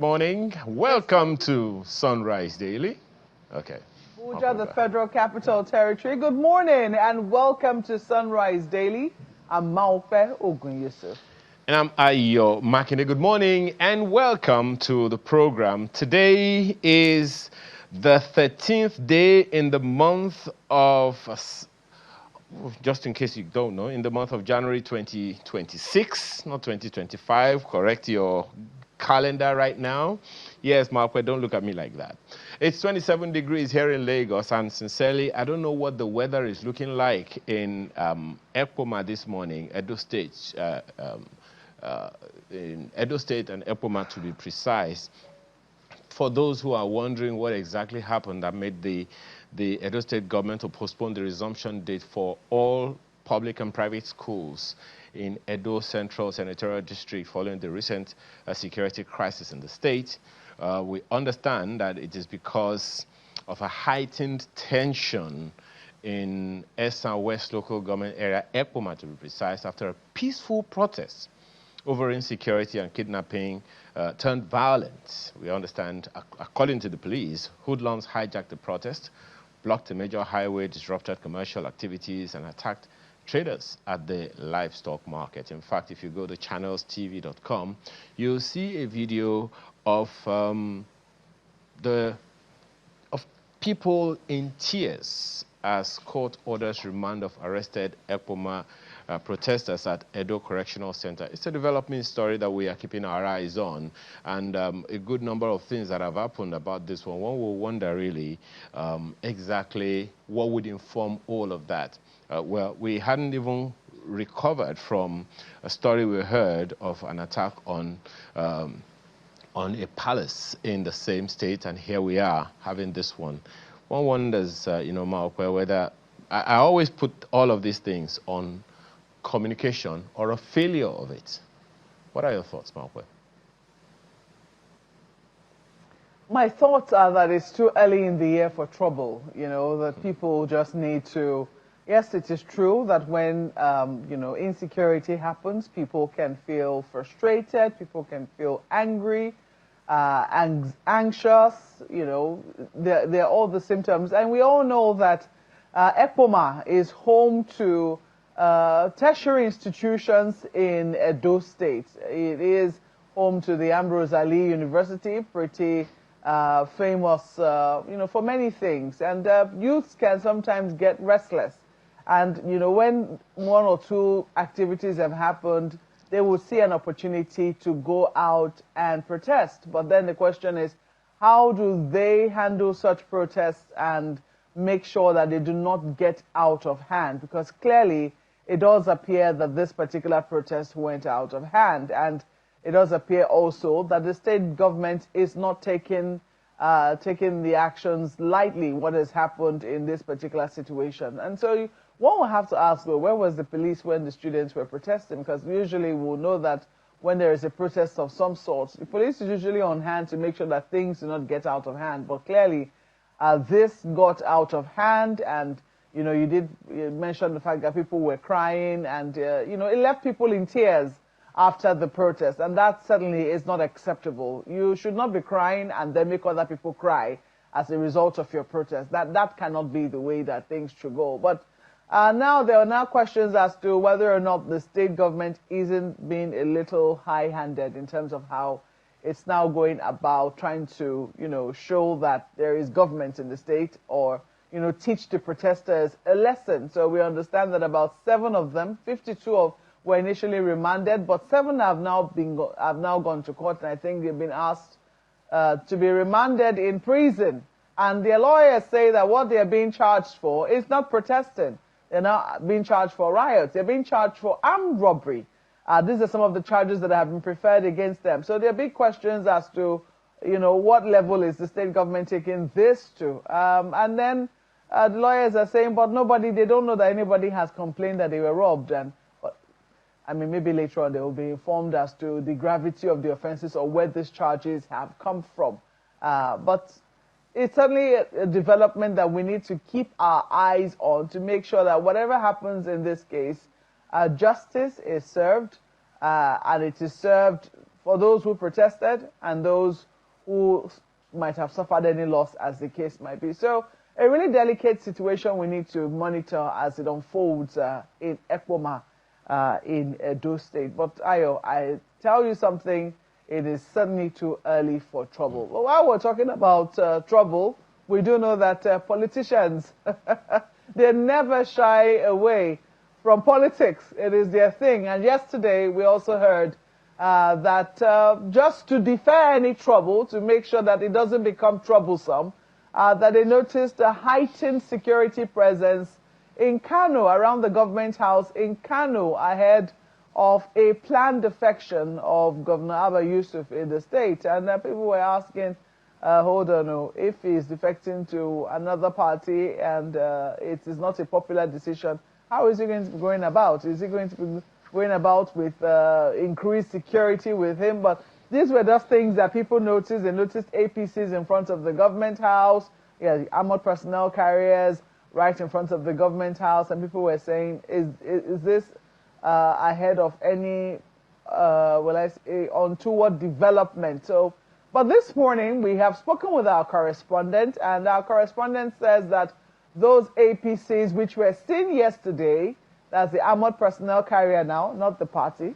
morning. Welcome to Sunrise Daily. Okay. Abuja, the Federal Capital Territory. Good morning and welcome to Sunrise Daily. I'm Maupe Ogunyusuf. And I'm Ayo Makine. Good morning and welcome to the program. Today is the 13th day in the month of, just in case you don't know, in the month of January 2026, not 2025. Correct your calendar right now. Yes, Maupe, don't look at me like that. It's 27 degrees here in Lagos, and sincerely, I don't know what the weather is looking like in Epoma this morning, Edo State, in Edo State and Epoma to be precise. For those who are wondering what exactly happened that made the Edo State government to postpone the resumption date for all public and private schools in Edo Central Senatorial District following the recent security crisis in the state, we understand that it is because of a heightened tension in Esan West local government area, Epoma to be precise, after a peaceful protest over insecurity and kidnapping turned violent. We understand, according to the police, hoodlums hijacked the protest, blocked a major highway, disrupted commercial activities, and attacked traders at the livestock market. In fact, if you go to channelstv.com, you'll see a video of people in tears as court orders remand of arrested Epoma protesters at Edo Correctional Center. It's a developing story that we are keeping our eyes on, and a good number of things that have happened about this one. One will wonder really exactly what would inform all of that. Well, we hadn't even recovered from a story we heard of an attack on a palace in the same state, and here we are having this one. One wonders, Maupe, whether I always put all of these things on communication or a failure of it. What are your thoughts, Maupe? My thoughts are that it's too early in the year for trouble, that people just need to. Yes, it is true that when, insecurity happens, people can feel frustrated, people can feel angry, anxious, they're all the symptoms. And we all know that Epoma is home to tertiary institutions in Edo State. It is home to the Ambrose Ali University, pretty famous, for many things. And youths can sometimes get restless. And, when one or two activities have happened, they will see an opportunity to go out and protest. But then the question is, how do they handle such protests and make sure that they do not get out of hand? Because clearly, it does appear that this particular protest went out of hand. And it does appear also that the state government is not taking the actions lightly, what has happened in this particular situation. And so one will have to ask, though, where was the police when the students were protesting? Because usually we'll know that when there is a protest of some sort, the police is usually on hand to make sure that things do not get out of hand. But clearly, this got out of hand, and you mentioned the fact that people were crying, and it left people in tears after the protest, and that certainly is not acceptable. You should not be crying and then make other people cry as a result of your protest. That cannot be the way that things should go. But now there are now questions as to whether or not the state government isn't being a little high-handed in terms of how it's now going about trying to, show that there is government in the state, or, teach the protesters a lesson. So we understand that about 7 of them, 52 were initially remanded, but 7 have now gone to court, and I think they've been asked to be remanded in prison. And their lawyers say that what they're being charged for is not protesting. They're not being charged for riots. They're being charged for armed robbery. These are some of the charges that have been preferred against them. So there are big questions as to, what level is the state government taking this to? And then the lawyers are saying, but they don't know that anybody has complained that they were robbed. And maybe later on they will be informed as to the gravity of the offenses or where these charges have come from. But it's certainly a development that we need to keep our eyes on to make sure that whatever happens in this case, justice is served, and it is served for those who protested and those who might have suffered any loss, as the case might be. So a really delicate situation we need to monitor as it unfolds in Ekpoma, in Edo State. But Ayo, I tell you something, it is certainly too early for trouble. But while we're talking about trouble, we do know that politicians, they never shy away from politics. It is their thing. And yesterday we also heard that just to defer any trouble, to make sure that it doesn't become troublesome, that they noticed a heightened security presence in Kano, around the government house in Kano, ahead of a planned defection of Governor Abba Yusuf in the state. And people were asking, hold on, if he's defecting to another party and it is not a popular decision, how is he going to be going about? Is he going to be going about with increased security with him? But these were just things that people noticed. They noticed APCs in front of the government house, the armored personnel carriers right in front of the government house, and people were saying, is this ahead of any, untoward development? So, but this morning we have spoken with our correspondent, and our correspondent says that those APCs which were seen yesterday, that's the armored personnel carrier now, not the party,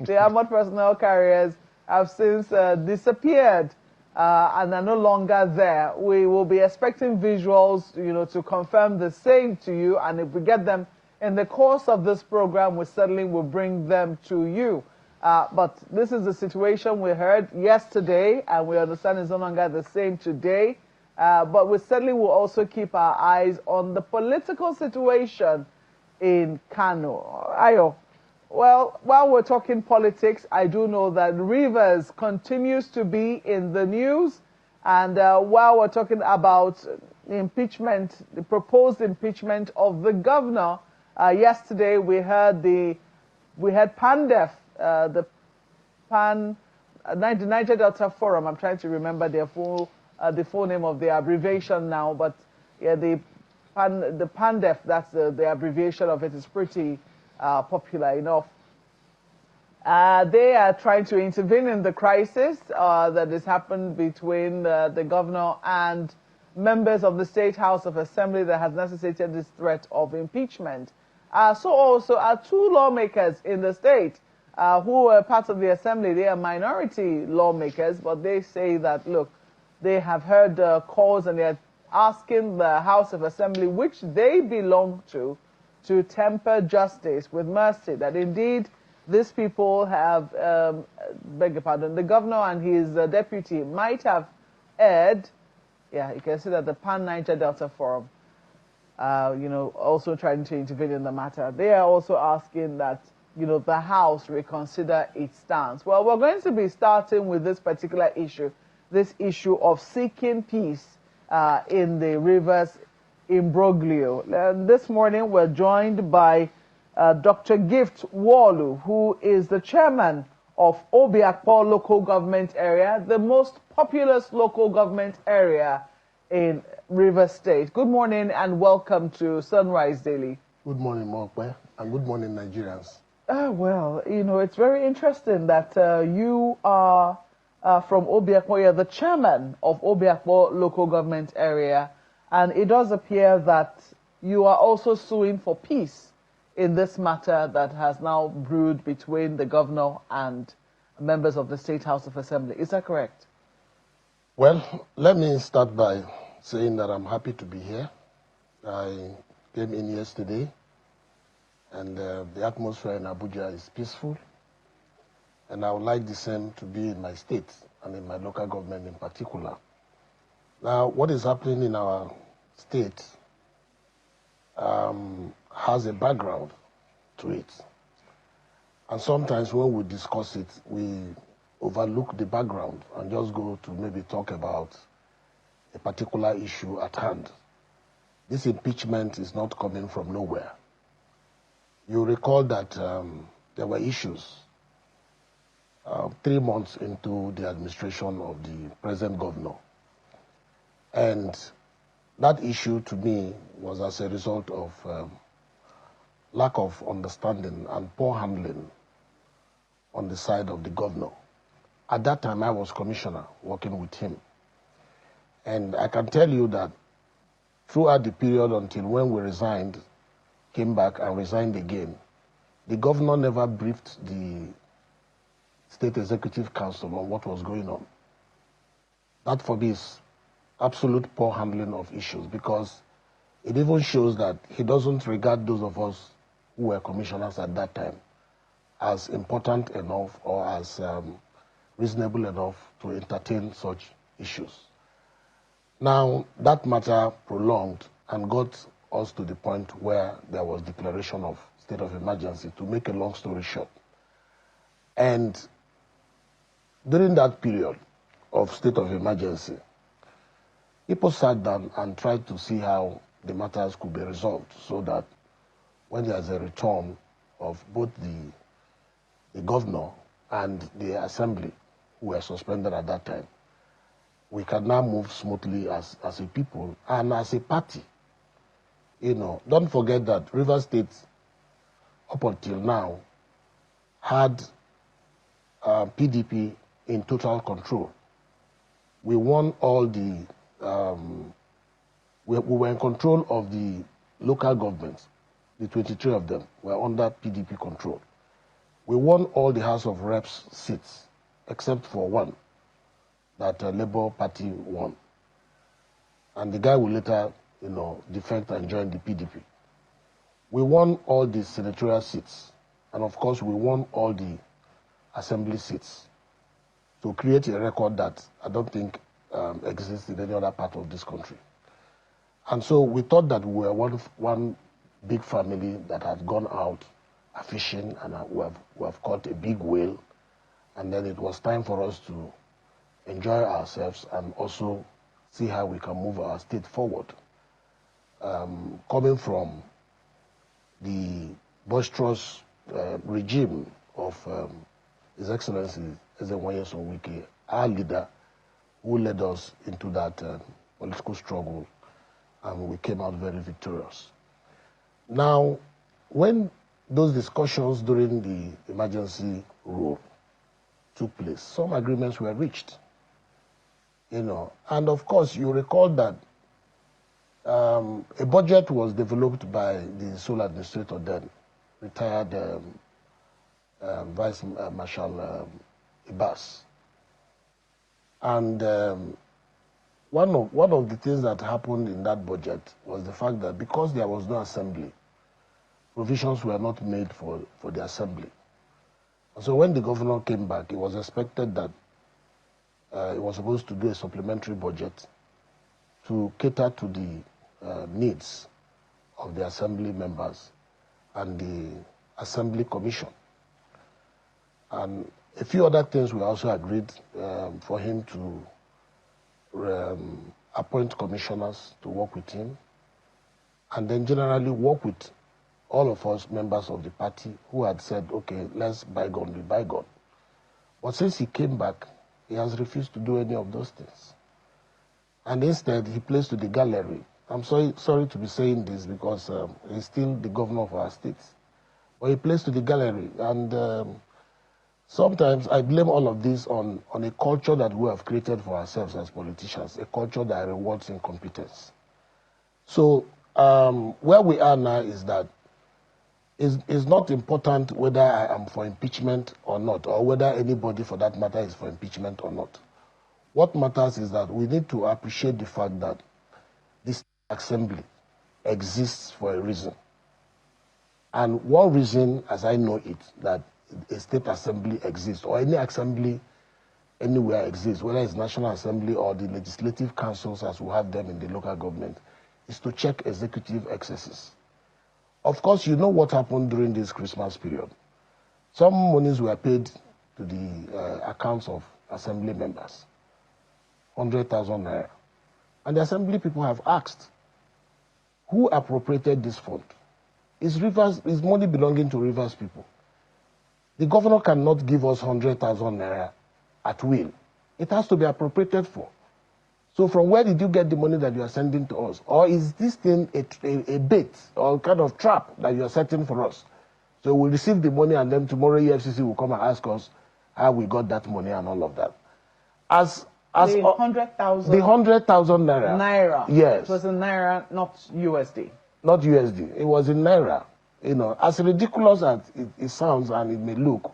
the armored personnel carriers have since disappeared and are no longer there. We will be expecting visuals, to confirm the same to you, and if we get them in the course of this program, we certainly will bring them to you. But this is the situation we heard yesterday, and we understand it's no longer the same today. But we certainly will also keep our eyes on the political situation in Kano. Ayo, well, while we're talking politics, I do know that Rivers continues to be in the news. And while we're talking about impeachment, the proposed impeachment of the governor, yesterday we had PANDEF, the Niger Delta Forum. I'm trying to remember the full name of the abbreviation now, but yeah, the PANDEF, that's the abbreviation of it, is pretty popular enough. They are trying to intervene in the crisis that has happened between the governor and members of the State House of Assembly that has necessitated this threat of impeachment. So also are two lawmakers in the state who are part of the Assembly. They are minority lawmakers, but they say that, look, they have heard calls and they're asking the House of Assembly, which they belong to temper justice with mercy, that indeed these people have, beg your pardon, the governor and his deputy might have erred. Yeah, you can see that the Pan-Niger Delta Forum, also trying to intervene in the matter. They are also asking that, the House reconsider its stance. Well, we're going to be starting with this particular issue, this issue of seeking peace in the Rivers imbroglio. This morning we're joined by Dr. Gift Walu, who is the chairman of Obiakpo local government area, the most populous local government area in Rivers State. Good morning and welcome to Sunrise Daily. Good morning, Mokwe, and good morning, Nigerians. Well, it's very interesting that you are from Obiakpo, you're the chairman of Obiakpo local government area, and it does appear that you are also suing for peace in this matter that has now brewed between the governor and members of the State House of Assembly. Is that correct? Well, let me start by saying that I'm happy to be here. I came in yesterday, and the atmosphere in Abuja is peaceful. And I would like the same to be in my state and in my local government in particular. Now, what is happening in our state has a background to it. And sometimes when we discuss it, we overlook the background and just go to maybe talk about a particular issue at hand. This impeachment is not coming from nowhere. You recall that there were issues 3 months into the administration of the present governor. And that issue to me was as a result of lack of understanding and poor handling on the side of the governor. At that time, I was commissioner working with him. And I can tell you that throughout the period until when we resigned, came back and resigned again, the governor never briefed the State Executive Council on what was going on. That for me is absolute poor handling of issues, because it even shows that he doesn't regard those of us who were commissioners at that time as important enough or as reasonable enough to entertain such issues. Now, that matter prolonged and got us to the point where there was declaration of state of emergency, to make a long story short. And during that period of state of emergency, people sat down and tried to see how the matters could be resolved, so that when there's a return of both the governor and the assembly, who were suspended at that time, we can now move smoothly as a people and as a party. You know, don't forget that Rivers State, up until now, had PDP in total control. We won all the, we were in control of the local governments. The 23 of them were under PDP control. We won all the House of Reps seats, except for one that Labour Party won. And the guy will later, you know, defect and join the PDP. We won all the senatorial seats. And of course, we won all the assembly seats, to create a record that I don't think exists in any other part of this country. And so we thought that we were one big family that had gone out fishing, and we have caught a big whale. And then it was time for us to enjoy ourselves and also see how we can move our state forward. Coming from the boisterous regime of His Excellency Ezenwaye Wike, our leader, who led us into that political struggle, and we came out very victorious. Now, when those discussions during the emergency rule took place, some agreements were reached, you know, and of course you recall that a budget was developed by the sole administrator then, retired Vice Marshal Ibas. And one of the things that happened in that budget was the fact that because there was no assembly, provisions were not made for the assembly. And so when the governor came back, it was expected that he was supposed to do a supplementary budget to cater to the needs of the assembly members and the assembly commission. And a few other things we also agreed for him to appoint commissioners to work with him, and then generally work with all of us members of the party who had said, okay, let's bygone be bygone. But since he came back, he has refused to do any of those things. And instead, he plays to the gallery. I'm sorry to be saying this, because he's still the governor of our state. But he plays to the gallery. And sometimes I blame all of this on a culture that we have created for ourselves as politicians, a culture that rewards incompetence. So where we are now is that it's not important whether I am for impeachment or not, or whether anybody for that matter is for impeachment or not. What matters is that we need to appreciate the fact that this assembly exists for a reason. And one reason, as I know it, that a state assembly exists, or any assembly anywhere exists, whether it's National Assembly or the legislative councils as we have them in the local government, is to check executive excesses. Of course, you know what happened during this Christmas period. Some monies were paid to the accounts of assembly members, 100,000 naira. And the assembly people have asked, who appropriated this fund? Is money belonging to Rivers people? The governor cannot give us 100,000 naira at will. It has to be appropriated for. So from where did you get the money that you are sending to us? Or is this thing a bait or kind of trap that you are setting for us? So we'll receive the money, and then tomorrow EFCC will come and ask us, how we got that money and all of that. As the 100,000. The 100,000 naira. Naira. Yes. It was in naira, not USD. Not USD. It was in naira. You know, as ridiculous as it sounds and it may look,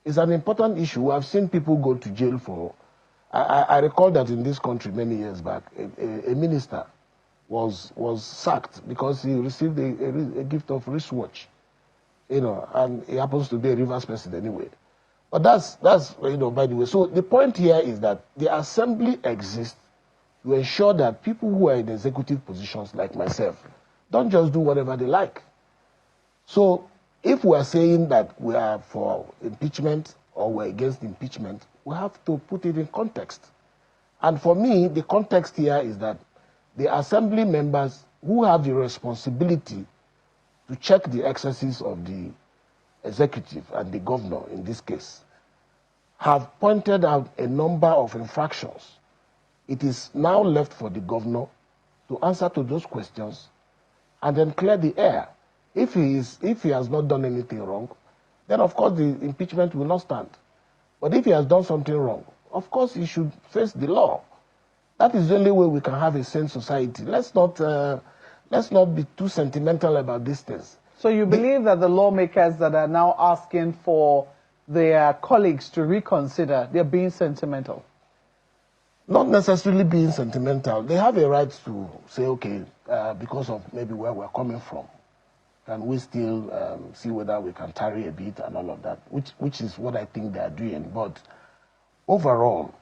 it's an important issue. I've seen people go to jail for. I recall that in this country many years back, a minister was sacked because he received a gift of wristwatch. You know, and he happens to be a Rivers person anyway. But that's you know, by the way. So the point here is that the assembly exists to ensure that people who are in executive positions like myself don't just do whatever they like. So if we are saying that we are for impeachment or we're against impeachment, we have to put it in context. And for me, the context here is that the assembly members who have the responsibility to check the excesses of the executive and the governor in this case have pointed out a number of infractions. It is now left for the governor to answer to those questions and then clear the air. If he has not done anything wrong, then of course the impeachment will not stand. But if he has done something wrong, of course he should face the law. That is the only way we can have a sane society. Let's not be too sentimental about these things. So you believe that the lawmakers that are now asking for their colleagues to reconsider, they're being sentimental? Not necessarily being sentimental. They have a right to say, okay, because of maybe where we're coming from, can we still see whether we can tarry a bit and all of that, which is what I think they are doing. But overall,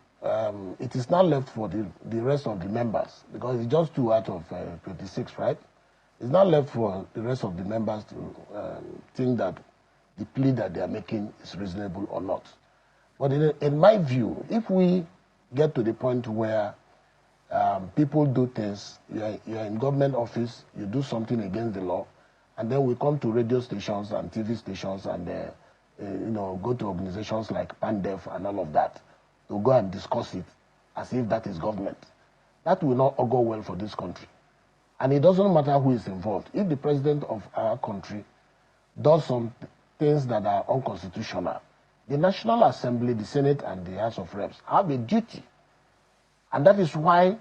it is now left for the rest of the members, because it's just 2 out of 26, right? It's now left for the rest of the members to think that the plea that they are making is reasonable or not. But in my view, if we get to the point where people do things, you're in government office, you do something against the law, and then we come to radio stations and TV stations and go to organizations like PANDEF and all of that to go and discuss it as if that is government. That will not augur well for this country. And it doesn't matter who is involved. If the president of our country does some things that are unconstitutional, the National Assembly, the Senate, and the House of Reps have a duty. And that is why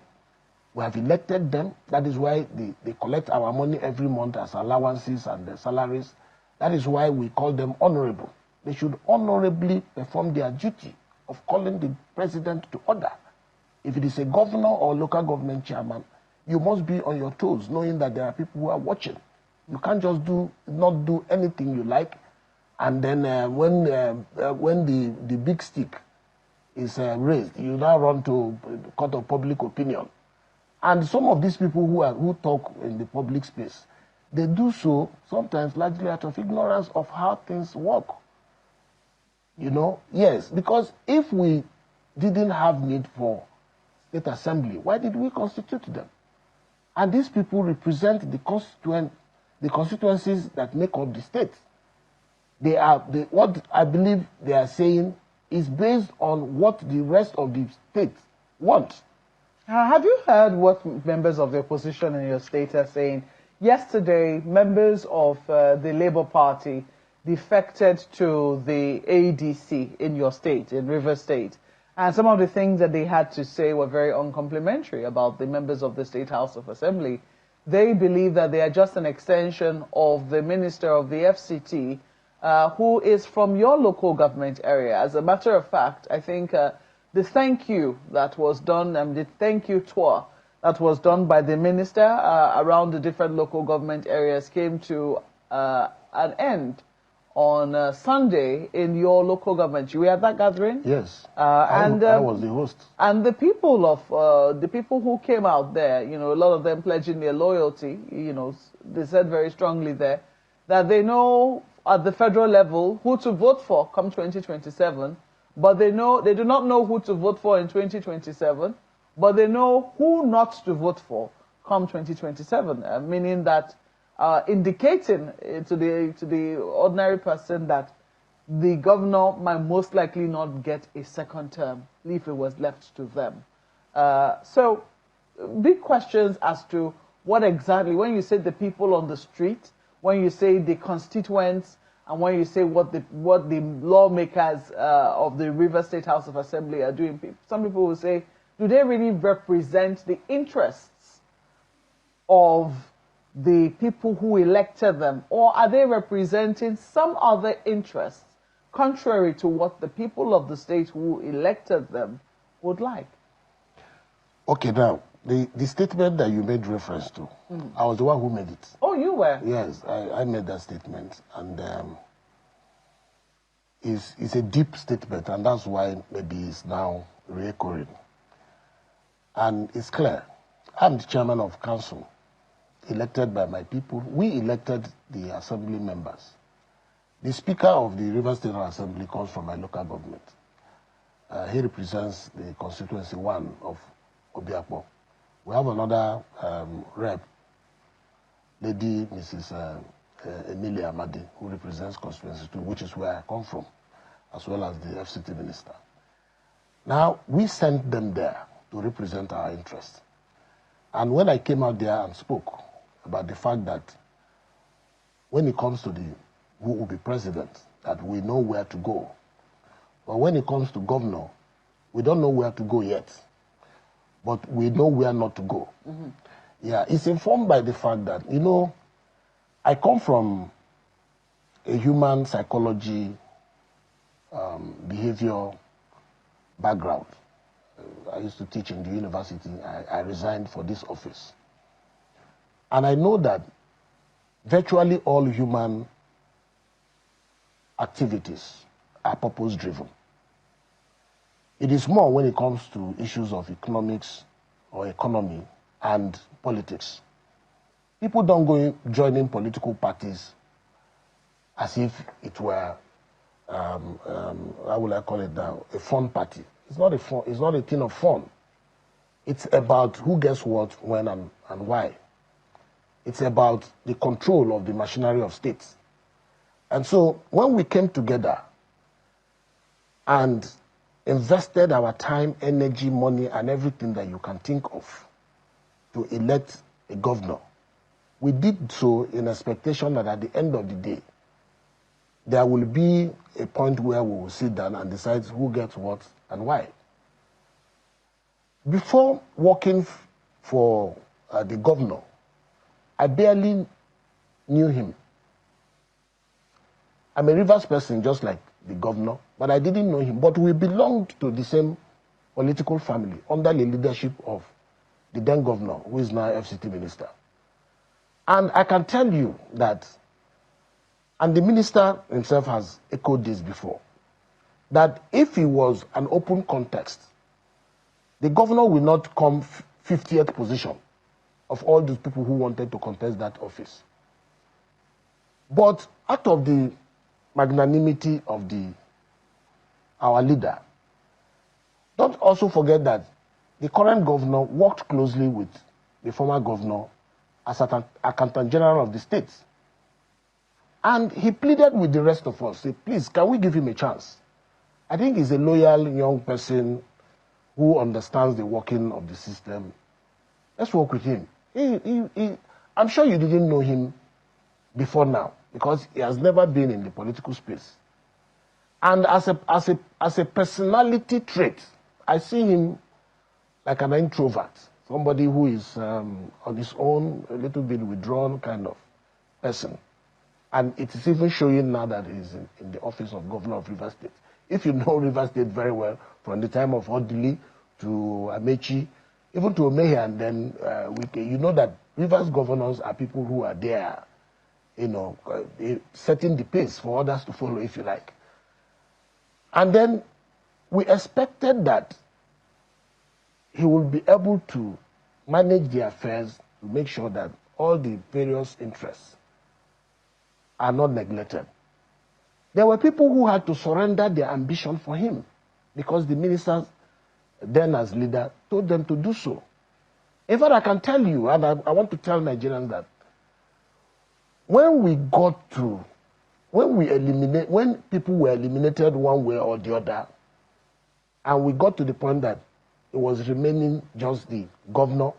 we have elected them. That is why they collect our money every month as allowances and their salaries. That is why we call them honorable. They should honorably perform their duty of calling the president to order. If it is a governor or local government chairman, you must be on your toes, knowing that there are people who are watching. You can't just not do anything you like, and then when the big stick is raised, you now run to court of public opinion. And some of these people who talk in the public space, they do so sometimes largely out of ignorance of how things work. You know, yes, because if we didn't have need for state assembly, why did we constitute them? And these people represent the constituencies that make up the state. What I believe they are saying is based on what the rest of the state want. Have you heard what members of the opposition in your state are saying? Yesterday, members of the Labour Party defected to the ADC in your state, in Rivers State. And some of the things that they had to say were very uncomplimentary about the members of the State House of Assembly. They believe that they are just an extension of the Minister of the FCT, who is from your local government area. As a matter of fact, I think the thank you that was done, and the thank you tour that was done by the minister around the different local government areas came to an end on Sunday in your local government. You were at that gathering? Yes. I was the host. And the people who came out there, you know, a lot of them pledging their loyalty, you know, they said very strongly there that they know at the federal level who to vote for come 2027, but they do not know who to vote for in 2027, but they know who not to vote for come 2027, meaning that indicating to the ordinary person that the governor might most likely not get a second term if it was left to them. So big questions as to what exactly, when you say the people on the street, when you say the constituents, and when you say what the lawmakers of the River State House of Assembly are doing, some people will say, do they really represent the interests of the people who elected them, or are they representing some other interests contrary to what the people of the state who elected them would like? Okay, now, the statement that you made reference to, I was the one who made it. Oh, you were? Yes, I made that statement, and it's a deep statement, and that's why maybe it's now recurring. And it's clear. I'm the chairman of council, elected by my people. We elected the assembly members. The speaker of the River State Assembly comes from my local government. He represents the constituency 1 of Obiakpo. We have another rep, Lady Mrs. Emilia Amadi, who represents constituency 2, which is where I come from, as well as the FCT minister. Now, we sent them there to represent our interests. And when I came out there and spoke about the fact that when it comes to who will be president, that we know where to go. But when it comes to governor, we don't know where to go yet. But we know where not to go. Yeah, it's informed by the fact that, I come from a human psychology, behavior background. I used to teach in the university. I resigned for this office. And I know that virtually all human activities are purpose-driven. It is more when it comes to issues of economics or economy and politics. People don't go joining political parties as if it were, how will I call it now, a fun party. It's not a thing of fun. It's about who gets what, when, and why. It's about the control of the machinery of states. And so when we came together and invested our time, energy, money, and everything that you can think of to elect a governor, we did so in expectation that at the end of the day, there will be a point where we will sit down and decide who gets what and why. Before working for the governor, I barely knew him. I'm a Rivers person just like the governor, but I didn't know him. But we belonged to the same political family under the leadership of the then governor, who is now FCT minister. And I can tell you that, and the minister himself has echoed this before, that if it was an open contest, the governor will not come 50th position of all those people who wanted to contest that office. But out of the magnanimity of our leader, don't also forget that the current governor worked closely with the former governor as an accountant general of the state. And he pleaded with the rest of us, say, please, can we give him a chance? I think he's a loyal young person who understands the working of the system. Let's work with him. I'm sure you didn't know him before now, because he has never been in the political space. And as a personality trait, I see him like an introvert, somebody who is on his own, a little bit withdrawn kind of person. And it is even showing now that he's in the office of governor of Rivers State. If you know Rivers State very well, from the time of Odili to Amechi, even to Omehe and then you know that Rivers governors are people who are there, setting the pace for others to follow, if you like. And then we expected that he will be able to manage the affairs to make sure that all the various interests are not neglected. There were people who had to surrender their ambition for him because the ministers, then as leader, told them to do so. In fact, I can tell you, and I want to tell Nigerians that when people were eliminated one way or the other, and we got to the point that it was remaining just the governor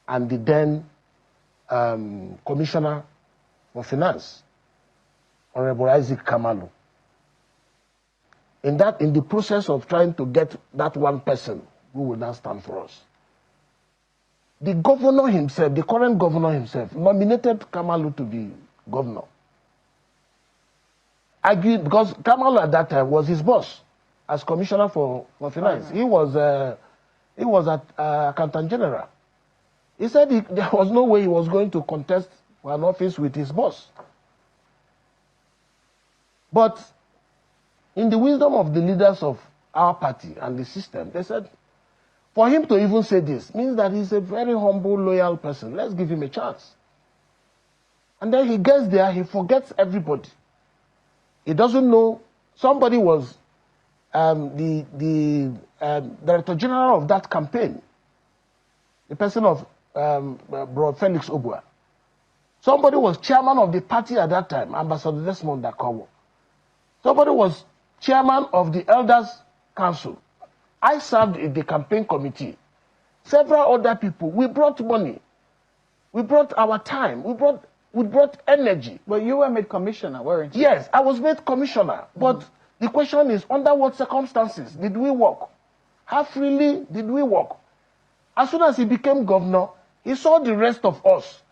and the then commissioner for finance, Honorable Isaac Kamalu. In the process of trying to get that one person who will now stand for us, the governor himself, the current governor himself, nominated Kamalu to be governor. Argued, because Kamalu at that time was his boss as commissioner for finance. He was at accountant general. He said there was no way he was going to contest for an office with his boss. But in the wisdom of the leaders of our party and the system, they said, for him to even say this means that he's a very humble, loyal person. Let's give him a chance. And then he gets there, he forgets everybody. He doesn't know. Somebody was the director general of that campaign, the person of Bro Felix Obua. Somebody was chairman of the party at that time, Ambassador Desmond Dakowo. Somebody was chairman of the Elders Council. I served in the campaign committee. Several other people. We brought money. We brought our time. We brought energy. But you were made commissioner, weren't you? Yes, I was made commissioner. But the question is, under what circumstances did we work? How freely did we work? As soon as he became governor, he saw the rest of us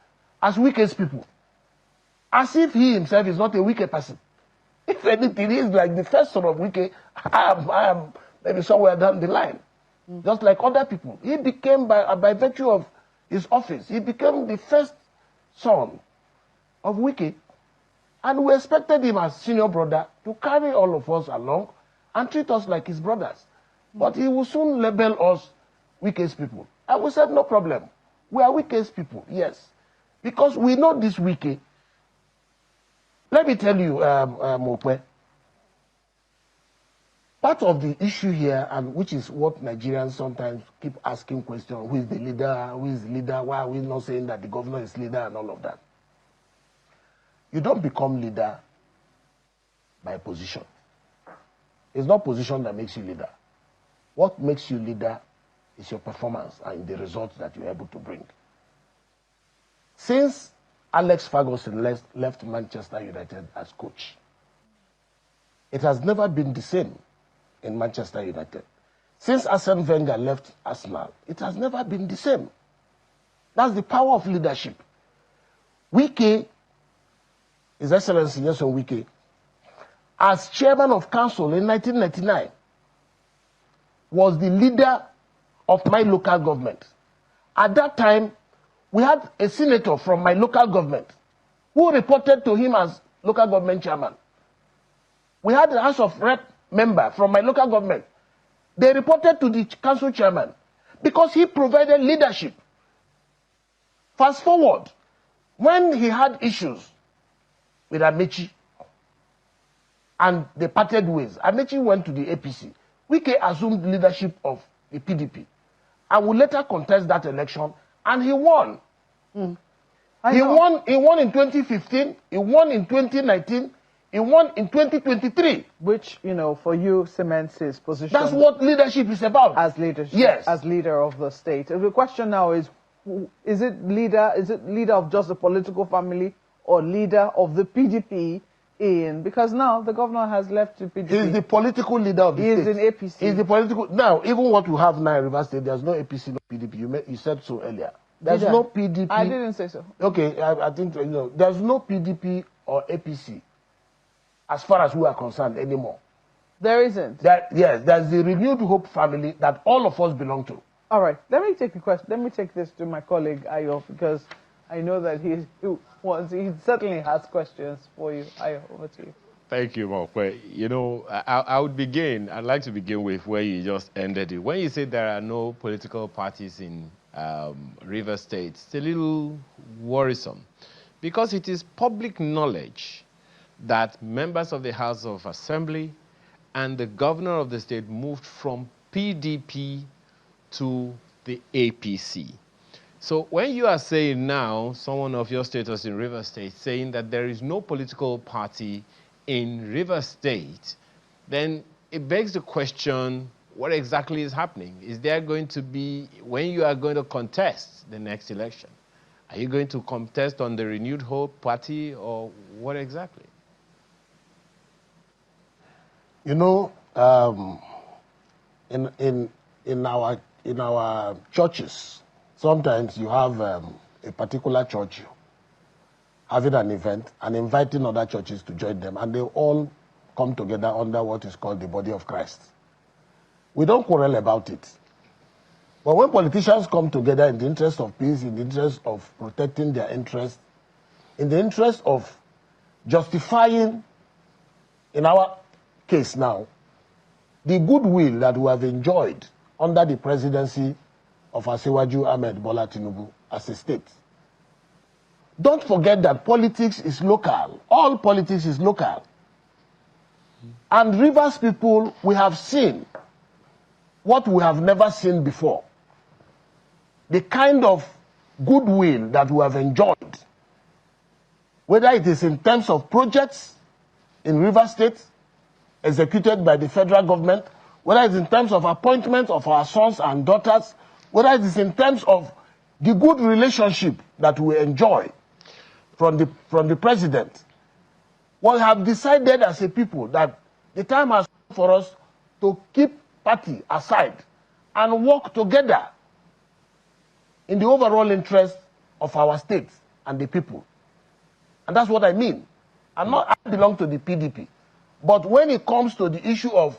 as wicked people. As if he himself is not a wicked person. If anything, he is like the first son of wicked. I am maybe somewhere down the line. Just like other people. He became, by virtue of his office, he became the first son of wicked. And we expected him as senior brother to carry all of us along and treat us like his brothers. But he will soon label us wicked people. And we said, no problem. We are wicked people, yes. Because we know this wicked. Let me tell you, Mokwe, part of the issue here, and which is what Nigerians sometimes keep asking questions, who is the leader, who is the leader, why are we not saying that the governor is leader and all of that. You don't become leader by position. It's not position that makes you leader. What makes you leader is your performance and the results that you're able to bring. Since Alex Ferguson left Manchester United as coach, it has never been the same in Manchester United. Since Arsene Wenger left Arsenal, it has never been the same. That's the power of leadership. Wike, His Excellency Nyesom Wike, as chairman of council in 1999, was the leader of my local government. At that time, we had a senator from my local government who reported to him as local government chairman. We had a House of Rep member from my local government. They reported to the council chairman because he provided leadership. Fast forward, when he had issues with Amechi and they parted ways, Amechi went to the APC. Wike assumed leadership of the PDP and would later contest that election, and he won. He won in 2015, he won in 2019, he won in 2023. Which, for you cements his position. That's what leadership is about. As leadership, yes. As leader of the state. The question now is it leader of just the political family or leader of the PDP because now the governor has left the PDP. He's the political leader of the state. He's in APC. He's the political. Now, even what we have now in Rivers State, there's no APC, no PDP. You said so earlier. There's no PDP. I didn't say so. Okay, I think, there's no PDP or APC as far as we are concerned anymore. There isn't? Yes, there's the Renewed Hope family that all of us belong to. All right, let me take the question. Let me take this to my colleague, Ayo, because I know that he certainly has questions for you. Ayo, over to you. Thank you, Mokwe. I'd like to begin with where you just ended it. When you say there are no political parties in Rivers State, it's a little worrisome because it is public knowledge that members of the House of Assembly and the governor of the state moved from PDP to the APC. So when you are saying now, someone of your status in Rivers State, saying that there is no political party in Rivers State, then it begs the question, what exactly is happening? Is there going to be, when you are going to contest the next election, are you going to contest on the Renewed Hope party or what exactly? You know, in our churches, sometimes you have a particular church having an event and inviting other churches to join them, and they all come together under what is called the body of Christ. We don't quarrel about it. But when politicians come together in the interest of peace, in the interest of protecting their interests, in the interest of justifying, in our case now, the goodwill that we have enjoyed under the presidency of Asiwaju Ahmed Bola Tinubu as a state. Don't forget that politics is local. All politics is local. And Rivers people, we have seen what we have never seen before. The kind of goodwill that we have enjoyed, whether it is in terms of projects in Rivers State executed by the federal government, whether it's in terms of appointment of our sons and daughters, whether it is in terms of the good relationship that we enjoy from the president. We have decided as a people that the time has come for us to keep party aside and work together in the overall interest of our state and the people. And that's what I mean. I belong to the PDP. But when it comes to the issue of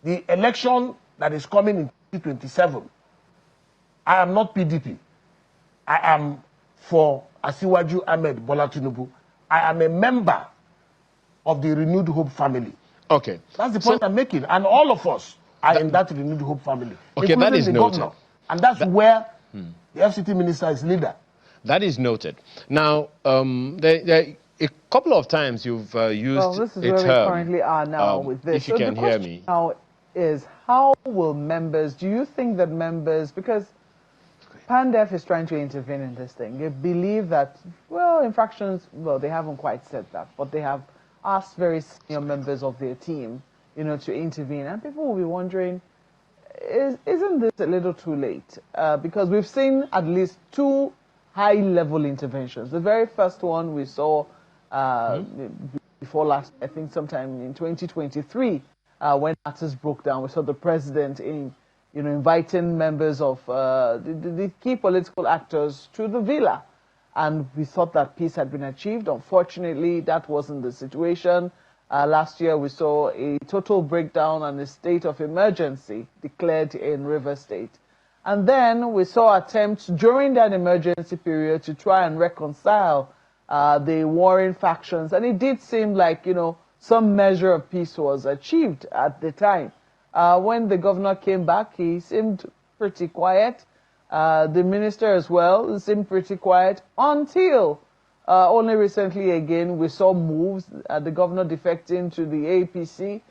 the election that is coming in 2027, I am not PDP. I am for Asiwaju Ahmed Bola Tinubu. I am a member of the Renewed Hope family. Okay. That's the point I'm making. And all of us are in that Renewed Hope family. Okay, that is the noted. governor. And that's where the FCT minister is leader. That is noted. Now, a couple of times you've used well, this is a where term. we currently are now with this. If you can hear me. Now is how will members, do you think that members, because PANDEF is trying to intervene in this thing. They believe that, well, infractions, well, they haven't quite said that, but they have asked very senior members of their team, to intervene. And people will be wondering, isn't this a little too late? Because we've seen at least 2 high-level interventions. The very first one we saw before last, I think sometime in 2023, when matters broke down. We saw the president inviting members of the key political actors to the villa. And we thought that peace had been achieved. Unfortunately, that wasn't the situation. Last year, we saw a total breakdown and a state of emergency declared in Rivers State. And then we saw attempts during that emergency period to try and reconcile the warring factions. And it did seem like, some measure of peace was achieved at the time. When the governor came back, he seemed pretty quiet. The minister as well seemed pretty quiet until only recently again we saw moves. The governor defecting to the APC,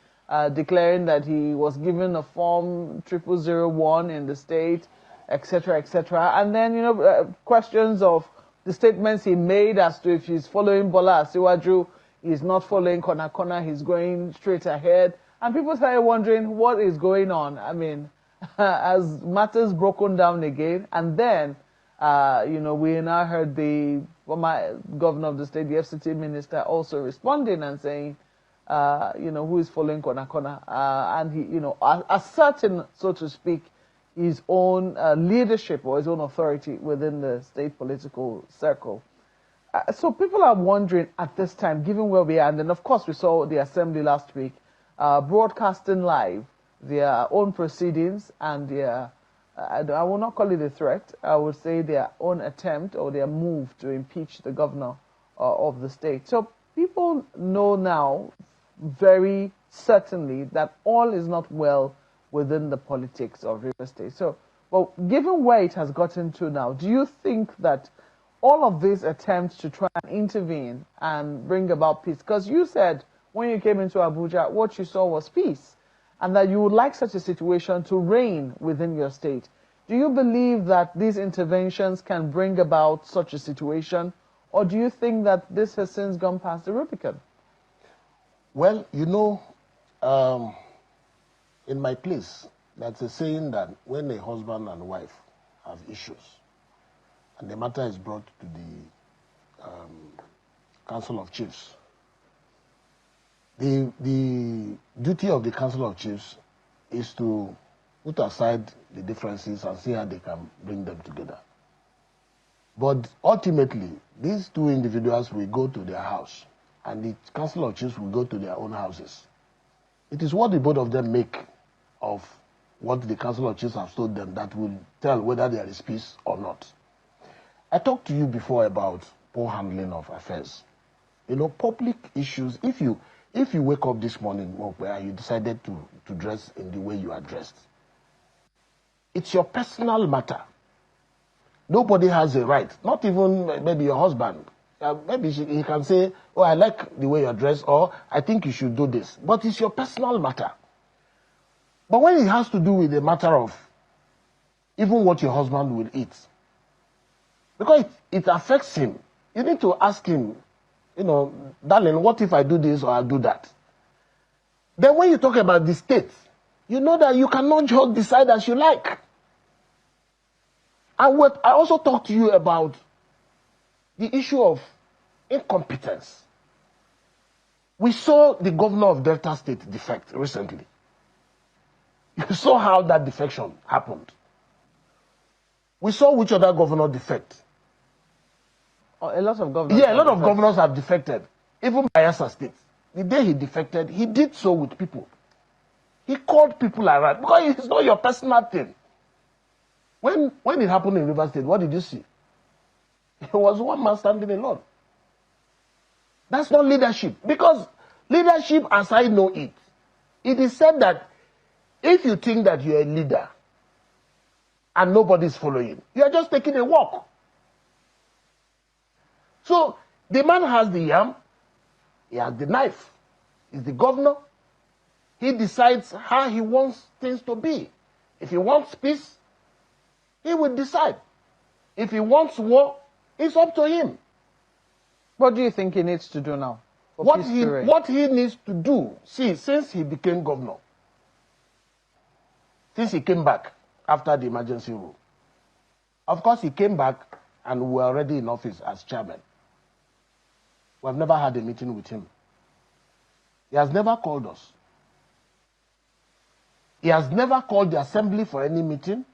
declaring that he was given a form 0001 in the state, etc., etc. And then, questions of the statements he made as to if he's following Bola Asiwaju, he's not following Kona, he's going straight ahead. And people started wondering what is going on. I mean, as matters broken down again, and then, we now heard the former governor of the state, the FCT minister, also responding and saying, who is following Kona, and he, asserting, so to speak, his own leadership or his own authority within the state political circle. So people are wondering at this time, given where we are, and then of course we saw the assembly last week, broadcasting live their own proceedings and their, I will not call it a threat, I would say their own attempt or their move to impeach the governor of the state. So people know now very certainly that all is not well within the politics of Rivers State. So, well, given where it has gotten to now, do you think that all of these attempts to try and intervene and bring about peace, because you said when you came into Abuja, what you saw was peace, and that you would like such a situation to reign within your state. Do you believe that these interventions can bring about such a situation, or do you think that this has since gone past the Rubicon? Well, in my place, that's a saying that when a husband and wife have issues, and the matter is brought to the Council of Chiefs, The duty of the Council of Chiefs is to put aside the differences and see how they can bring them together. But ultimately, these two individuals will go to their house, and the Council of Chiefs will go to their own houses. It is what the both of them make of what the Council of Chiefs have told them that will tell whether there is peace or not. I talked to you before about poor handling of affairs. You know, public issues, if you wake up this morning where you decided to dress in the way you are dressed, it's your personal matter. Nobody has a right, not even maybe your husband. Maybe he can say, oh, I like the way you're dressed, or I think you should do this. But it's your personal matter. But when it has to do with the matter of even what your husband will eat, because it affects him, you need to ask him, you know, darling, what if I do this or I do that? Then when you talk about the state, you know that you cannot just decide as you like. And what I also talked to you about the issue of incompetence. We saw the governor of Delta State defect recently. You saw how that defection happened. We saw which other governor defect. A lot of governors. Yeah, a lot of governors have defected. Even Bayelsa State. The day he defected, he did so with people. He called people around because it's not your personal thing. When it happened in River State, what did you see? It was one man standing alone. That's not leadership. Because leadership, as I know it, it is said that if you think that you're a leader and nobody's following, you're just taking a walk. So the man has the yam, he has the knife. He's the governor. He decides how he wants things to be. If he wants peace, he will decide. If he wants war, it's up to him. What do you think he needs to do now? What he needs to do, see, since he became governor, since he came back after the emergency rule, of course he came back and we were already in office as chairman. We have never had a meeting with him. He has never called us. He has never called the assembly for any meeting.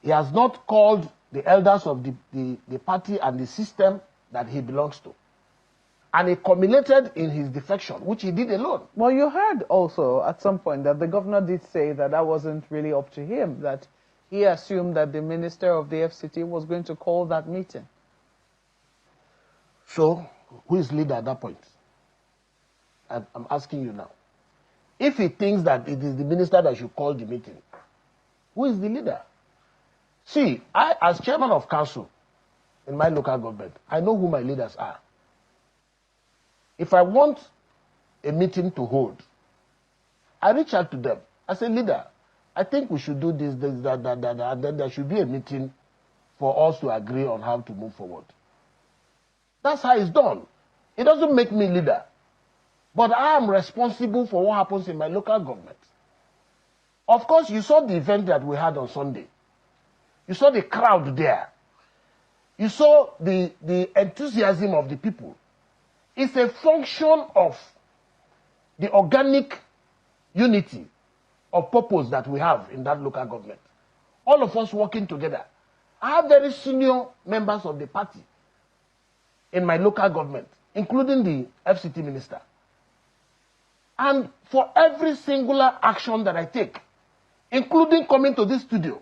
He has not called the elders of the party and the system that he belongs to. And he culminated in his defection, which he did alone. Well, you heard also at some point that the governor did say that that wasn't really up to him, that he assumed that the minister of the FCT was going to call that meeting. So, who is leader at that point? I'm asking you now. If he thinks that it is the minister that should call the meeting, who is the leader? See, I, as chairman of council in my local government, I know who my leaders are. If I want a meeting to hold, I reach out to them. I say, leader, I think we should do this, that, and then there should be a meeting for us to agree on how to move forward. That's how it's done. It doesn't make me leader. But I am responsible for what happens in my local government. Of course, you saw the event that we had on Sunday. You saw the crowd there. You saw the enthusiasm of the people. It's a function of the organic unity of purpose that we have in that local government. All of us working together. I have very senior members of the party in my local government, including the FCT minister. And for every singular action that I take, including coming to this studio,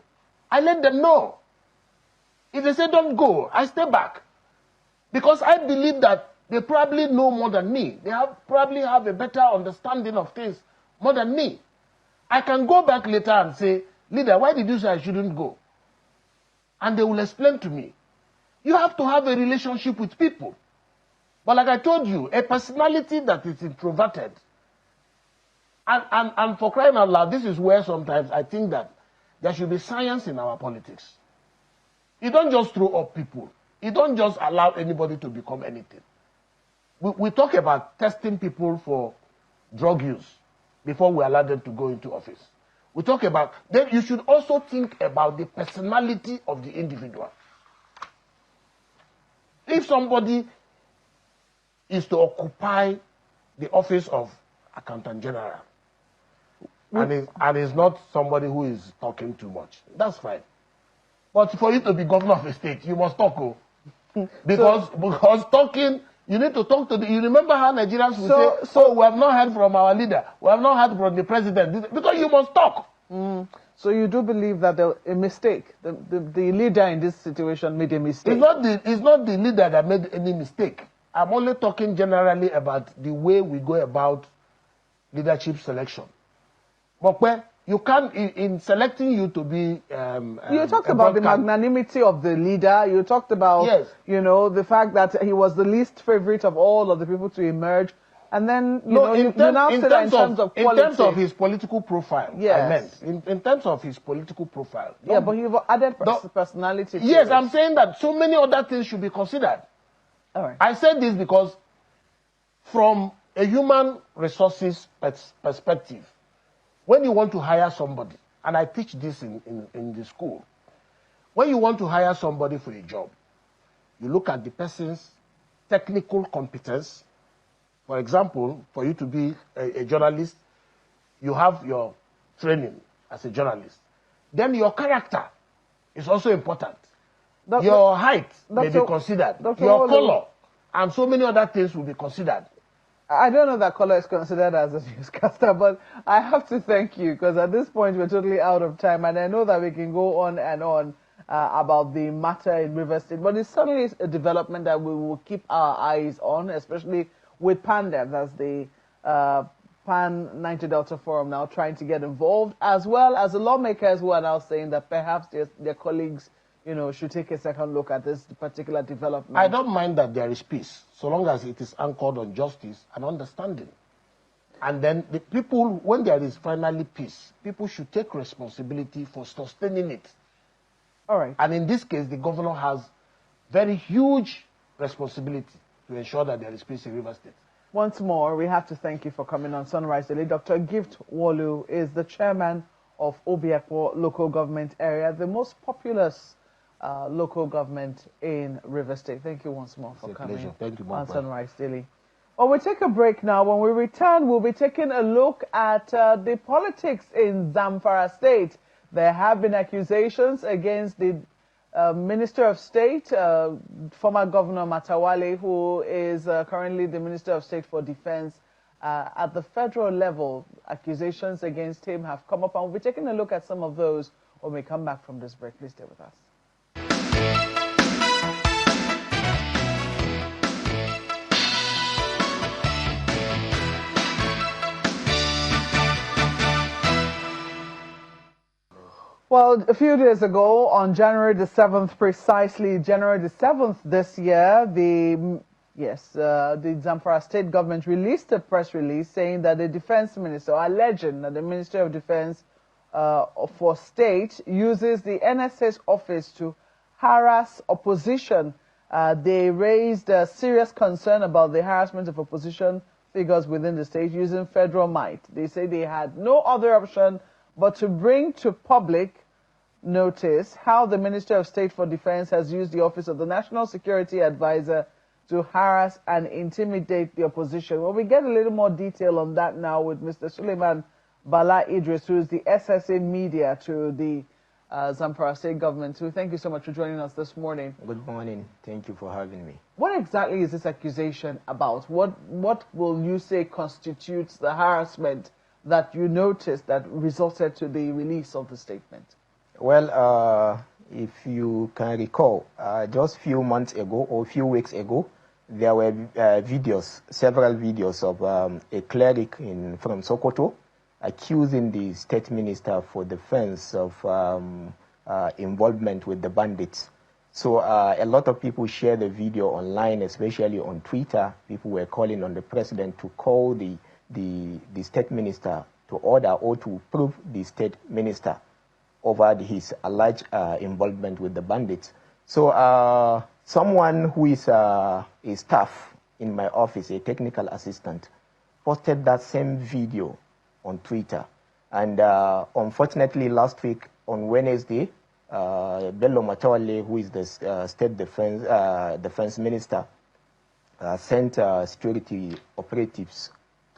I let them know. If they say don't go, I stay back. Because I believe that they probably know more than me. They probably have a better understanding of things more than me. I can go back later and say, leader, why did you say I shouldn't go? And they will explain to me. You have to have a relationship with people. But like I told you, a personality that is introverted, and for crying out loud, this is where sometimes I think that there should be science in our politics. You don't just throw up people. You don't just allow anybody to become anything. We talk about testing people for drug use before we allow them to go into office. We talk about, then you should also think about the personality of the individual. If somebody is to occupy the office of Accountant General. And is not somebody who is talking too much. That's fine. But for you to be governor of a state, you must talk. Because talking, you need to talk to the... You remember how Nigerians will say, we have not heard from our leader. We have not heard from the president. Because you must talk. So you do believe that a mistake, the leader in this situation made a mistake? It's not the leader that made any mistake. I'm only talking generally about the way we go about leadership selection. But when you can, in selecting you to be... you talked about the magnanimity of the leader. You talked about, you know, the fact that he was the least favorite of all of the people to emerge. And then, you now say that in terms of quality. In terms of his political profile, yes. I meant. In terms of his political profile. Yeah, but you've added personality to yes, it. I'm saying that so many other things should be considered. All right. I said this because from a human resources perspective, when you want to hire somebody, and I teach this in the school, when you want to hire somebody for a job, you look at the person's technical competence. For example, for you to be a journalist, you have your training as a journalist. Then your character is also important. Your height may be considered. Your color and so many other things will be considered. I don't know that color is considered as a newscaster, but I have to thank you because at this point we're totally out of time, and I know that we can go on and on about the matter in River State, but it's certainly a development that we will keep our eyes on, especially with PANDEM, that's the Pan 90 Delta Forum, now trying to get involved, as well as the lawmakers who are now saying that perhaps their colleagues, you know, should take a second look at this particular development. I don't mind that there is peace, so long as it is anchored on justice and understanding. And then the people, when there is finally peace, people should take responsibility for sustaining it. All right. And in this case, the governor has very huge responsibility to ensure that there is peace in River State. Once more, we have to thank you for coming on Sunrise Daily. Dr. Gift Wolu is the chairman of Obiakpo local government area, the most populous local government in River State. Thank you once more for coming on Sunrise Daily. Well, we'll take a break now. When we return, we'll be taking a look at the politics in Zamfara State. There have been accusations against the Minister of State, former Governor Matawale, who is currently the Minister of State for Defense. At the federal level, accusations against him have come up, and we'll be taking a look at some of those when we come back from this break. Please stay with us. Well, a few days ago, on January the 7th, precisely January the 7th this year, the Zamfara state government released a press release saying that the defense minister, alleging that the Minister of Defense for State uses the NSA's office to harass opposition. They raised a serious concern about the harassment of opposition figures within the state using federal might. They say they had no other option but to bring to public notice how the Minister of State for Defense has used the Office of the National Security Advisor to harass and intimidate the opposition. Well, we get a little more detail on that now with Mr. Suleiman Bala Idris, who is the SSA media to the Zamfara state government. So thank you so much for joining us this morning. Good morning. Thank you for having me. What exactly is this accusation about? What will you say constitutes the harassment that you noticed that resulted to the release of the statement? Well, if you can recall, just a few months ago or a few weeks ago, there were several videos of a cleric from Sokoto accusing the state minister for defense of involvement with the bandits. So a lot of people share the video online, especially on Twitter. People were calling on the president to call the state minister to order or to prove the state minister over his alleged involvement with the bandits. So someone who is a staff in my office, a technical assistant, posted that same video on Twitter. And unfortunately, last week on Wednesday, Bello Matawale, who is the state defense minister, sent security operatives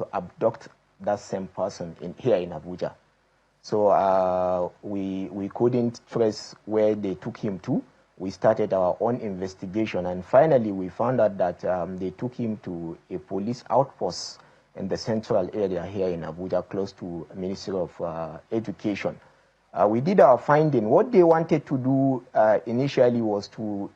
to abduct that same person here in Abuja. So we couldn't trace where they took him to. We started our own investigation, and finally we found out that they took him to a police outpost in the central area here in Abuja, close to Ministry of Education. We did our finding. What they wanted to do initially was to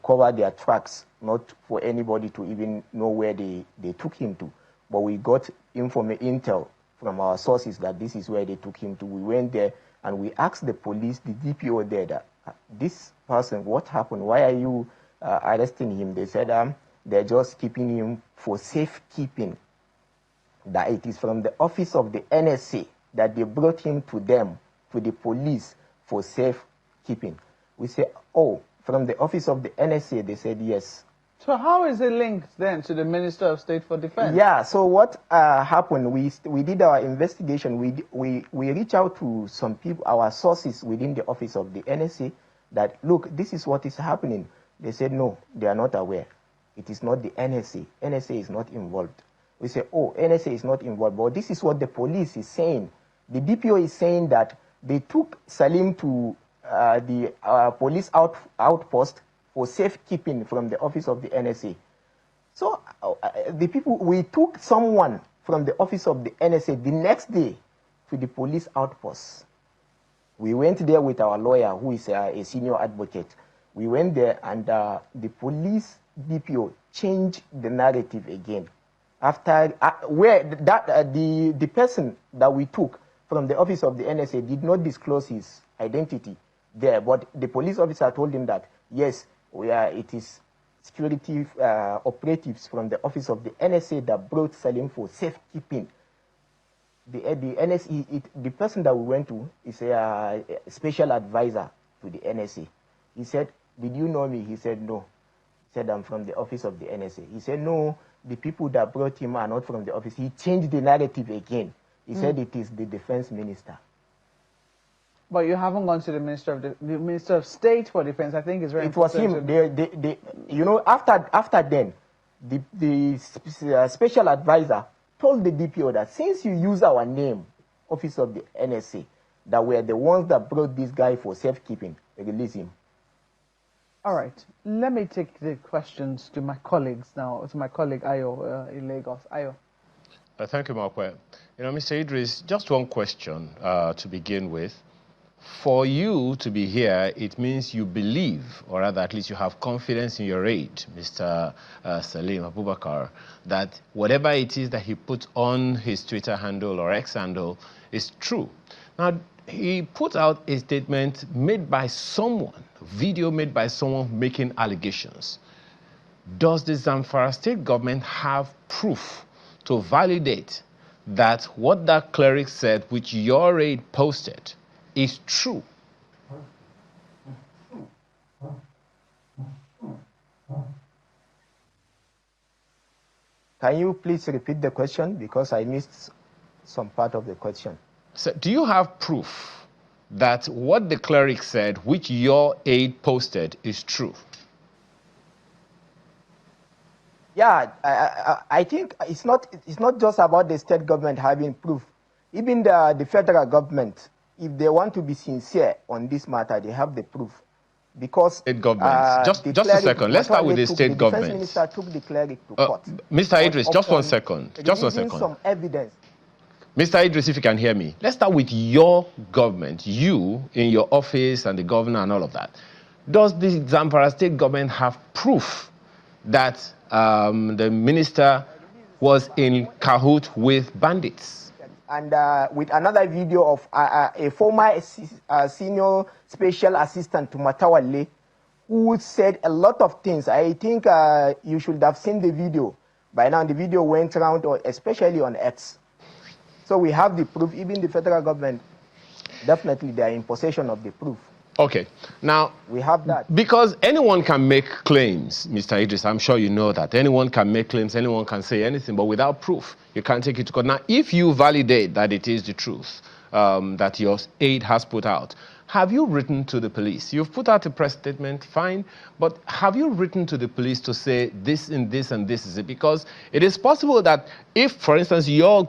cover their tracks, not for anybody to even know where they took him to. But we got intel from our sources that this is where they took him to. We went there and we asked the police, the DPO there, that this person, what happened? Why are you arresting him? They said they're just keeping him for safekeeping. That it is from the office of the NSA that they brought him to them, to the police, for safekeeping. We say, oh, from the office of the NSA? They said yes. So how is it linked then to the Minister of State for Defense? Yeah, so what happened, we did our investigation. We reached out to some people, our sources within the office of the NSA, that, look, this is what is happening. They said, no, they are not aware. It is not the NSA. NSA is not involved. We say, oh, NSA is not involved. But this is what the police is saying. The DPO is saying that they took Salim to the police outpost for safekeeping from the office of the NSA. So we took someone from the office of the NSA the next day to the police outpost. We went there with our lawyer, who is a senior advocate. We went there, and the police DPO changed the narrative again. After the person that we took from the office of the NSA did not disclose his identity there, but the police officer told him that yes, it is security operatives from the office of the NSA that brought Salim for safekeeping. The person that we went to is a special advisor to the NSA. He said, "Did you know me?" He said, "No." He said, "I'm from the office of the NSA." He said, "No, the people that brought him are not from the office." He changed the narrative again. He said it is the defense minister. But you haven't gone to the Minister of State for Defense. I think it's very important. It was him. You know, after then, the special advisor told the DPO that since you use our name, office of the NSA, that we're the ones that brought this guy for safekeeping, release him. All right. Let me take the questions to my colleagues now. To my colleague Ayo in Lagos. Ayo. Thank you, Markwe. You know, Mr. Idris, just one question to begin with. For you to be here, it means you believe, or rather at least you have confidence in your aide, Mr. Salim Abubakar, that whatever it is that he put on his Twitter handle or X handle is true. Now, he put out a statement made by someone, a video made by someone making allegations. Does the Zamfara state government have proof to validate that what that cleric said, which your aide posted, is true? Can you please repeat the question, because I missed some part of the question? So do you have proof that what the cleric said, which your aide posted, is true? Yeah, I think it's not just about the state government having proof. Even the federal government, if they want to be sincere on this matter, they have the proof. Because state government. Just a second. Let's start with the state government. The defense minister took the cleric to court. Mr. Idris, just 1 second. Just 1 second. Some evidence. Mr. Idris, if you can hear me, let's start with your government, you in your office and the governor and all of that. Does the Zamfara state government have proof that the minister was in cahoot with bandits? And with another video of a former senior special assistant to Matawale, who said a lot of things. I think you should have seen the video. By now, the video went around, especially on X. So we have the proof. Even the federal government, definitely they are in possession of the proof. Okay. Now, we have that. Because anyone can make claims, Mr. Idris, I'm sure you know that. Anyone can make claims, anyone can say anything, but without proof, you can't take it to court. Now, if you validate that it is the truth, that your aide has put out. Have you written to the police? You've put out a press statement, fine, but have you written to the police to say this and this and this is it? Because it is possible that if, for instance, your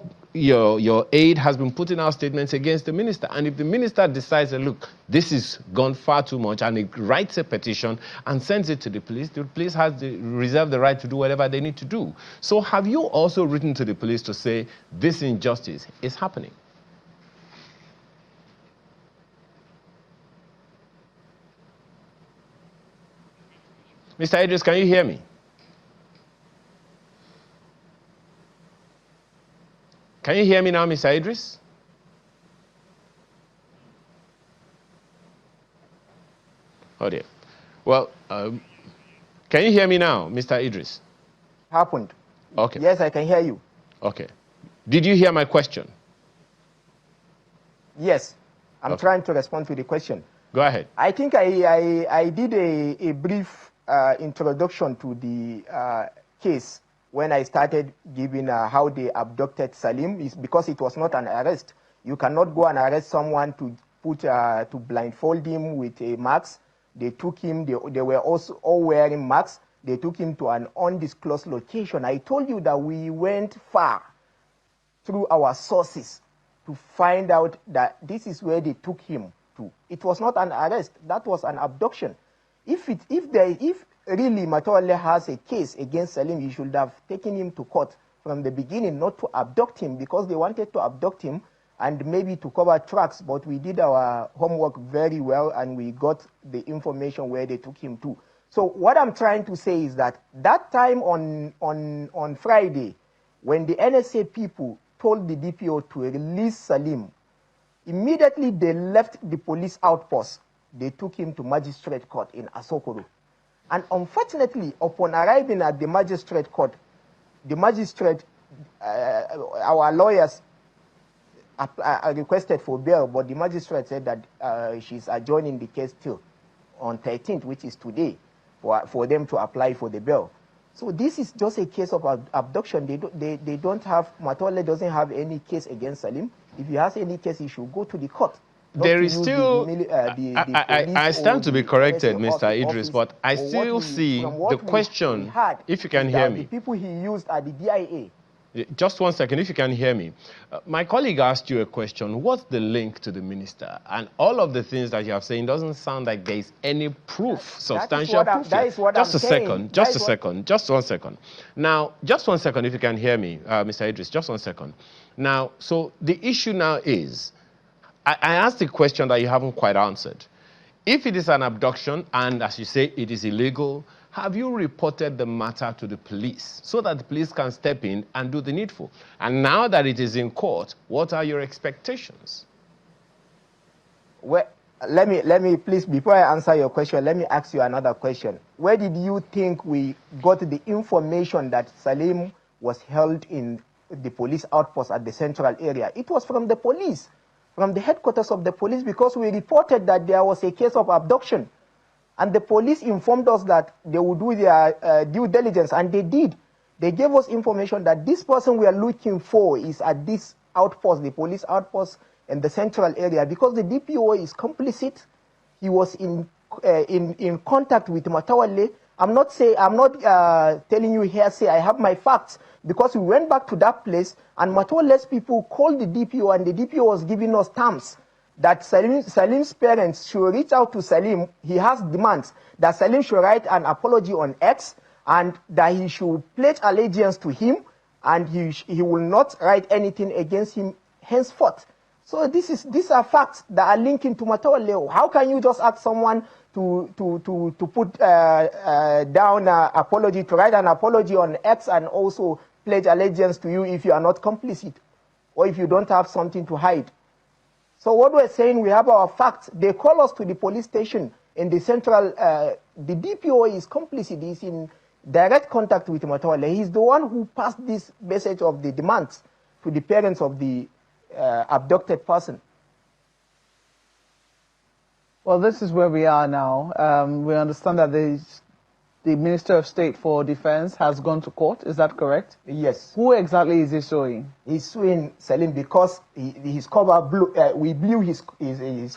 aide has been putting out statements against the minister, and if the minister decides that, look, this has gone far too much, and it writes a petition and sends it to the police has reserve the right to do whatever they need to do. So have you also written to the police to say this injustice is happening? Mr. Idris, can you hear me? Can you hear me now, Mr. Idris? Oh dear. Well, can you hear me now, Mr. Idris? Happened. Okay. Yes, I can hear you. Okay. Did you hear my question? Yes. I'm trying to respond to the question. Go ahead. I think I did a brief introduction to the case when I started giving how they abducted Salim. Is because it was not an arrest. You cannot go and arrest someone to to blindfold him with a mask. They took him. They were also all wearing masks. They took him to an undisclosed location. I told you that we went far through our sources to find out that this is where they took him to. It was not an arrest. That was an abduction. If really Matole has a case against Salim, he should have taken him to court from the beginning, not to abduct him, because they wanted to abduct him and maybe to cover tracks. But we did our homework very well, and we got the information where they took him to. So what I'm trying to say is that time on Friday, when the NSA people told the DPO to release Salim, immediately they left the police outpost. They took him to magistrate court in Asokoro. And unfortunately, upon arriving at the magistrate court, the magistrate, our lawyers requested for bail, but the magistrate said that she's adjourning the case till on 13th, which is today, for them to apply for the bail. So this is just a case of abduction. They don't have, Matole doesn't have any case against Salim. If he has any case, he should go to the court. There is still, I stand to be corrected, Mr. Idris, but I still see the question, if you can hear me. The people he used are the DIA. Just 1 second, if you can hear me. My colleague asked you a question, what's the link to the minister? And all of the things that you have saying doesn't sound like there is any proof, substantial proof. Just one second. Now, just 1 second, if you can hear me, Mr. Idris, just 1 second. Now, so the issue now is, I asked a question that you haven't quite answered. If it is an abduction, and as you say, it is illegal, have you reported the matter to the police so that the police can step in and do the needful? And now that it is in court, what are your expectations? Well, let me please, before I answer your question, let me ask you another question. Where did you think we got the information that Salim was held in the police outpost at the central area? It was from the police, from the headquarters of the police, because we reported that there was a case of abduction. And the police informed us that they would do their due diligence, and they did. They gave us information that this person we are looking for is at this outpost, the police outpost in the central area, because the DPO is complicit. He was in contact with Matawale. I'm not telling you hearsay. I have my facts, because we went back to that place, and Matawale's people called the DPO, and the DPO was giving us terms that Salim's parents should reach out to Salim. He has demands that Salim should write an apology on X, and that he should pledge allegiance to him, and he will not write anything against him henceforth. So these are facts that are linking to Matawale. How can you just ask someone to put down an apology, to write an apology on X, and also pledge allegiance to you if you are not complicit, or if you don't have something to hide? So what we're saying, we have our facts. They call us to the police station in the central. The DPO is complicit. He's in direct contact with Matawale. He's the one who passed this message of the demands to the parents of the abducted person. Well, this is where we are now. We understand that the Minister of State for Defense has gone to court. Is that correct? Yes. Who exactly is he suing? He's suing Salim because his cover blew, we blew his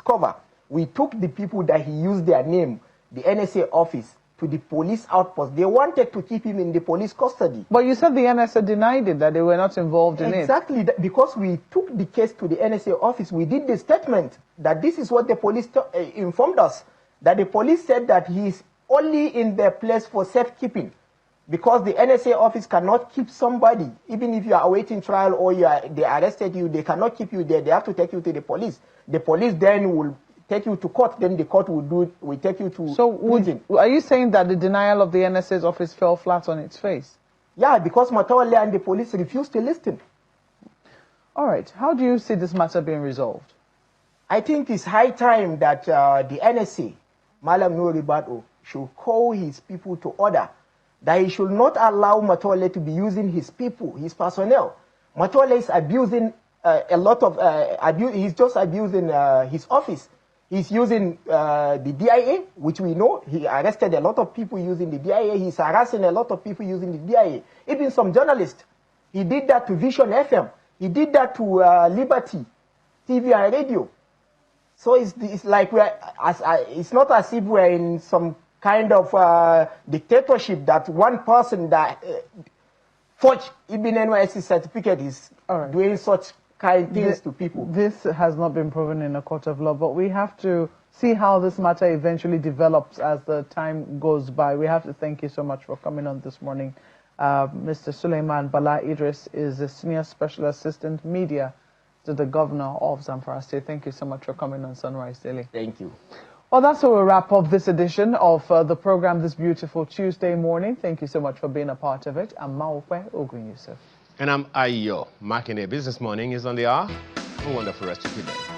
cover. We took the people that he used their name, the NSA office, to the police outpost. They wanted to keep him in the police custody. But you said the NSA denied it, that they were not involved in it. Exactly, because we took the case to the NSA office. We did the statement that this is what the police informed us, that the police said that he is only in their place for safekeeping, because the NSA office cannot keep somebody, even if you are awaiting trial or they arrested you, they cannot keep you there. They have to take you to the police. The police then will take you to court, then the court will take you to prison. Are you saying that the denial of the NSA's office fell flat on its face? Yeah, because Matawale and the police refused to listen. All right. How do you see this matter being resolved? I think it's high time that the NSA, Malam Nuri Bado, should call his people to order, that he should not allow Matawale to be using his people, his personnel. Matawale is abusing a lot of, he's just abusing his office. He's using the DIA, which we know. He arrested a lot of people using the DIA. He's harassing a lot of people using the DIA. Even some journalists. He did that to Vision FM. He did that to Liberty TV and radio. So it's like it's not as if we're in some kind of dictatorship that one person that forged Ibn NYSC certificate is doing such kind things to people. This has not been proven in a court of law, but we have to see how this matter eventually develops as the time goes by. We have to thank you so much for coming on this morning. Mr. Suleiman Bala Idris is a Senior Special Assistant Media to the Governor of Zamfara State. Thank you so much for coming on Sunrise Daily. Thank you. Well, that's how we'll wrap up this edition of the program this beautiful Tuesday morning. Thank you so much for being a part of it. I'm Maokwe Ogun Yusuf. And I'm Ayo. Marking a Business Morning is on the hour. A wonderful rest of your day.